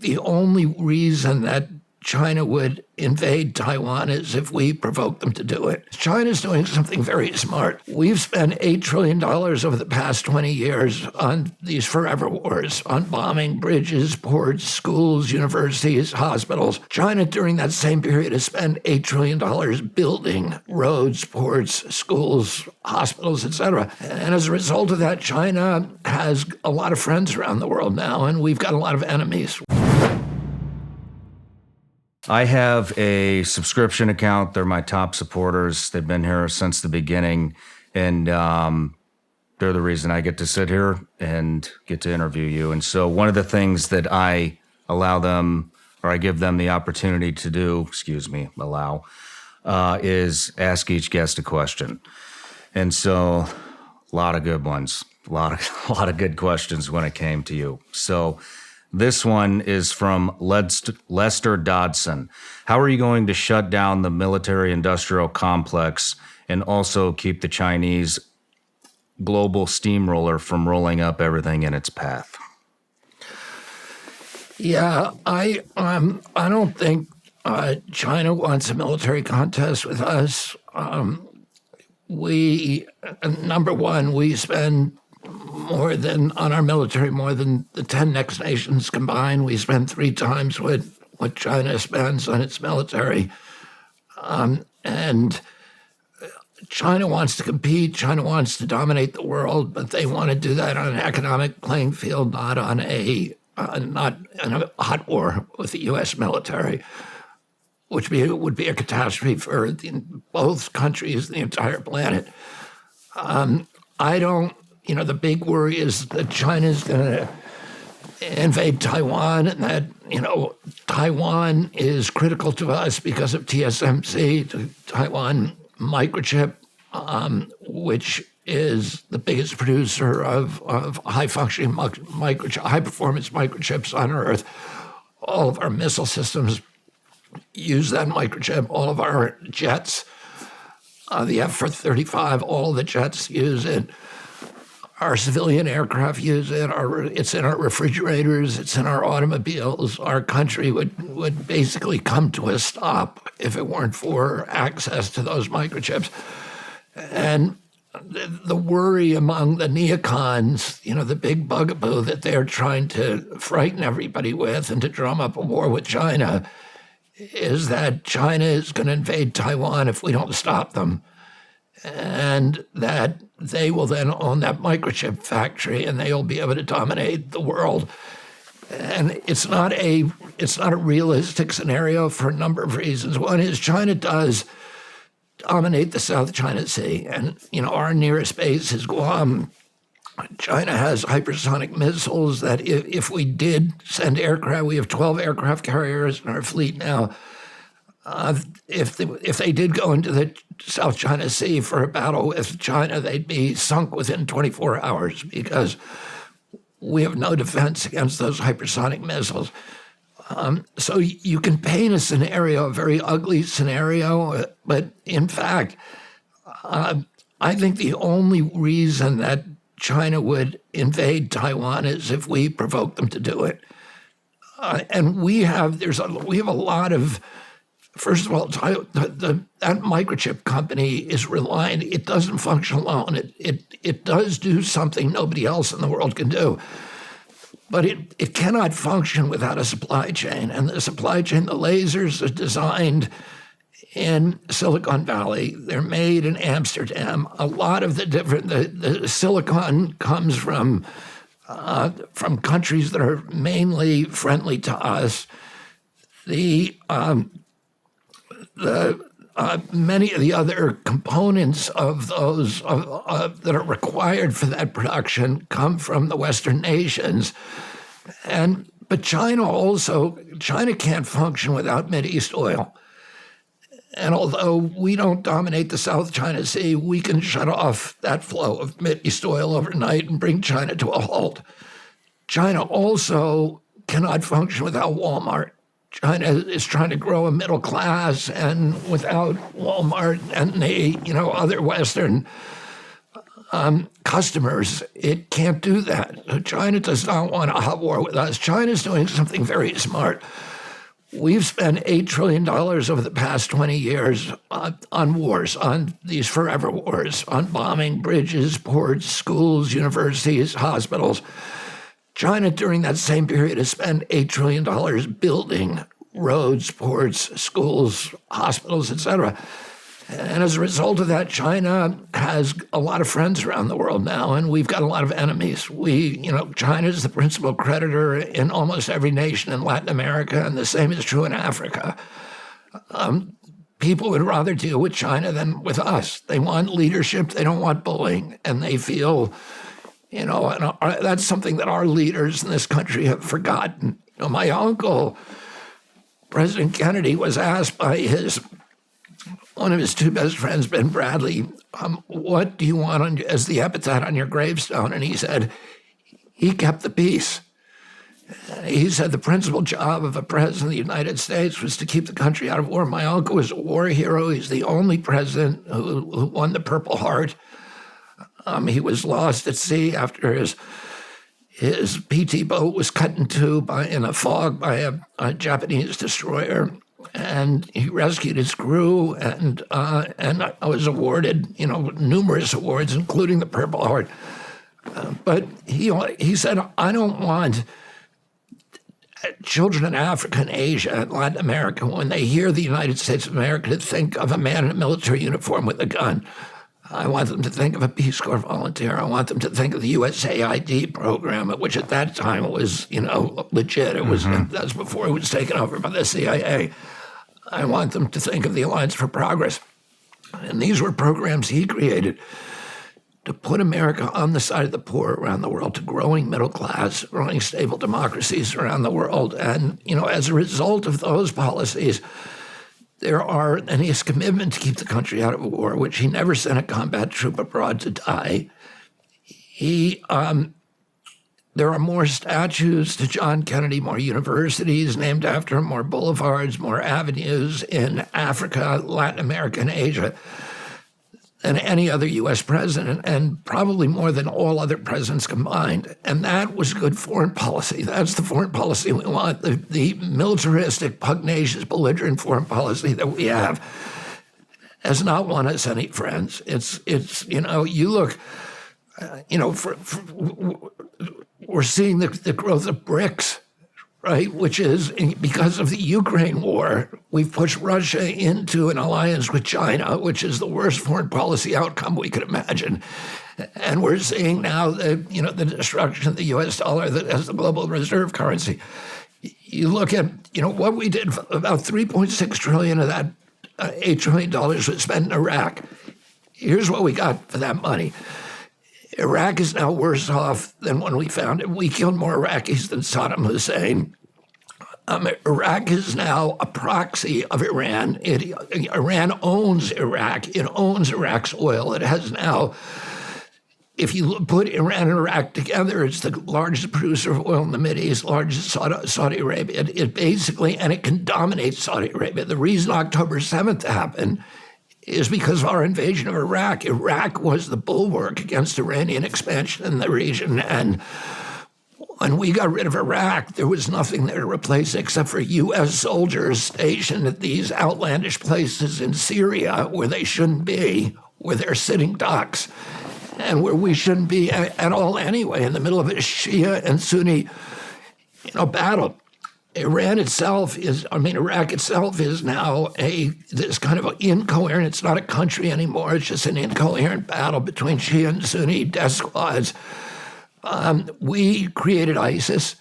The only reason that China would invade Taiwan is if we provoke them to do it. China's doing something very smart. We've spent $8 trillion over the past 20 years on these forever wars, on bombing bridges, ports, schools, universities, hospitals. China, during that same period, has spent $8 trillion building roads, ports, schools, hospitals, etc. And as a result of that, China has a lot of friends around the world now, and we've got a lot of enemies. I have a subscription account. They're my top supporters. They've been here since the beginning, and they're the reason I get to sit here and get to interview you. And so one of the things that I allow them, or I give them the opportunity to do, is ask each guest a question. And so a lot of good ones, a lot of good questions when it came to you. So this one is from Lester Dodson. How are you going to shut down the military-industrial complex and also keep the Chinese global steamroller from rolling up everything in its path? Yeah, I don't think China wants a military contest with us. Number one, we spend on our military more than the 10 next nations combined. We spend 3 times what China spends on its military. And China wants to compete. China wants to dominate the world, but they want to do that on an economic playing field, not in a hot war with the U.S. military, which would be a catastrophe for both countries and the entire planet. The big worry is that China's going to invade Taiwan, and that, Taiwan is critical to us because of TSMC, the Taiwan microchip, which is the biggest producer of high-functioning high-performance microchips on Earth. All of our missile systems use that microchip. All of our jets, the F-35, all the jets use it. Our civilian aircraft use it. It's in our refrigerators. It's in our automobiles. Our country would basically come to a stop if it weren't for access to those microchips. And the worry among the neocons, the big bugaboo that they're trying to frighten everybody with and to drum up a war with China, is that China is going to invade Taiwan if we don't stop them. And that they will then own that microchip factory, and they will be able to dominate the world. And it's not a realistic scenario for a number of reasons. One is China does dominate the South China Sea, and our nearest base is Guam. China has hypersonic missiles that if we did send aircraft, we have 12 aircraft carriers in our fleet now. If they did go into the South China Sea for a battle with China, they'd be sunk within 24 hours because we have no defense against those hypersonic missiles. So you can paint a scenario, a very ugly scenario, but in fact, I think the only reason that China would invade Taiwan is if we provoke them to do it. And we have a lot of. First of all, that microchip company is reliant. It doesn't function alone. It does do something nobody else in the world can do. But it cannot function without a supply chain. And the supply chain, the lasers are designed in Silicon Valley. They're made in Amsterdam. A lot of the silicon comes from countries that are mainly friendly to us. Many of the other components of those that are required for that production come from the Western nations. But China can't function without Mideast oil. And although we don't dominate the South China Sea, we can shut off that flow of Mideast oil overnight and bring China to a halt. China also cannot function without Walmart. China is trying to grow a middle class, and without Walmart and the other Western customers. It can't do that. So China does not want a hot war with us. China's doing something very smart. We've spent $8 trillion over the past 20 years on wars, on these forever wars, on bombing bridges, ports, schools, universities, hospitals. China, during that same period, has spent $8 trillion building roads, ports, schools, hospitals, etc. And as a result of that, China has a lot of friends around the world now, and we've got a lot of enemies. China is the principal creditor in almost every nation in Latin America, and the same is true in Africa. People would rather deal with China than with us. They want leadership. They don't want bullying. And they feel, and that's something that our leaders in this country have forgotten. My uncle, President Kennedy, was asked by one of his two best friends, Ben Bradley, what do you want as the epitaph on your gravestone? And he said, he kept the peace. He said the principal job of a president of the United States was to keep the country out of war. My uncle was a war hero. He's the only president who won the Purple Heart. He was lost at sea after his PT boat was cut in two in a fog by a Japanese destroyer. And he rescued his crew, and I was awarded, numerous awards, including the Purple Heart. But he said, I don't want children in Africa and Asia and Latin America, when they hear the United States of America, to think of a man in a military uniform with a gun. I want them to think of a Peace Corps volunteer. I want them to think of the USAID program, which at that time was, legit. It was that's before it was taken over by the CIA. I want them to think of the Alliance for Progress. And these were programs he created to put America on the side of the poor around the world, to growing middle class, growing stable democracies around the world. And, as a result of those policies, and his commitment to keep the country out of war, which he never sent a combat troop abroad to die. There are more statues to John Kennedy, more universities named after him, more boulevards, more avenues in Africa, Latin America, and Asia than any other U.S. president, and probably more than all other presidents combined. And that was good foreign policy. That's the foreign policy we want. The militaristic, pugnacious, belligerent foreign policy that we have has not won us any friends. You look, we're seeing the growth of BRICS, right, which is because of the Ukraine war. We've pushed Russia into an alliance with China, which is the worst foreign policy outcome we could imagine. And we're seeing now the destruction of the U.S. dollar as the global reserve currency. You look at, what we did, about $3.6 trillion of that $8 trillion was spent in Iraq. Here's what we got for that money. Iraq is now worse off than when we found it. We killed more Iraqis than Saddam Hussein. Iraq is now a proxy of Iran. Iran owns Iraq. It owns Iraq's oil. It has now, if you put Iran and Iraq together, it's the largest producer of oil in the Mideast, largest Saudi Arabia. It basically, and it can dominate Saudi Arabia. The reason October 7th happened is because of our invasion of Iraq. Iraq was the bulwark against Iranian expansion in the region. And when we got rid of Iraq, there was nothing there to replace except for U.S. soldiers stationed at these outlandish places in Syria where they shouldn't be, where they're sitting ducks, and where we shouldn't be at all anyway, in the middle of a Shia and Sunni battle. Iraq itself is now this kind of incoherent, it's not a country anymore, it's just an incoherent battle between Shia and Sunni death squads. We created ISIS.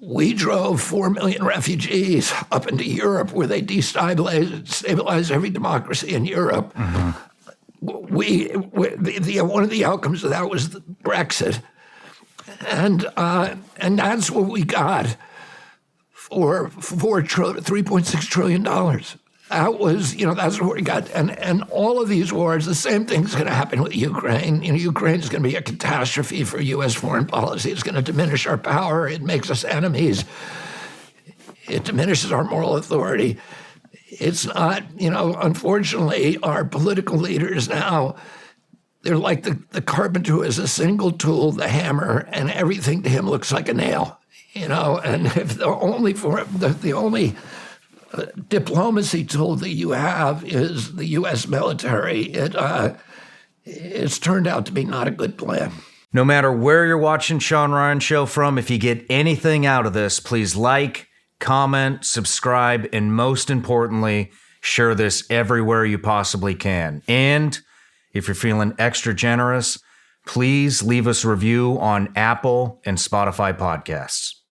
We drove 4 million refugees up into Europe where they destabilized every democracy in Europe. Mm-hmm. One of the outcomes of that was Brexit. And that's what we got for $3.6 trillion. That was, that's what we got. And all of these wars, the same thing's going to happen with Ukraine. Ukraine's going to be a catastrophe for U.S. foreign policy. It's going to diminish our power. It makes us enemies. It diminishes our moral authority. It's not, unfortunately, our political leaders now, they're like the carpenter who has a single tool, the hammer, and everything to him looks like a nail. And if the only diplomacy tool that you have is the U.S. military, it's turned out to be not a good plan. No matter where you're watching Shawn Ryan Show from, if you get anything out of this, please like, comment, subscribe, and most importantly, share this everywhere you possibly can. And if you're feeling extra generous, please leave us a review on Apple and Spotify podcasts.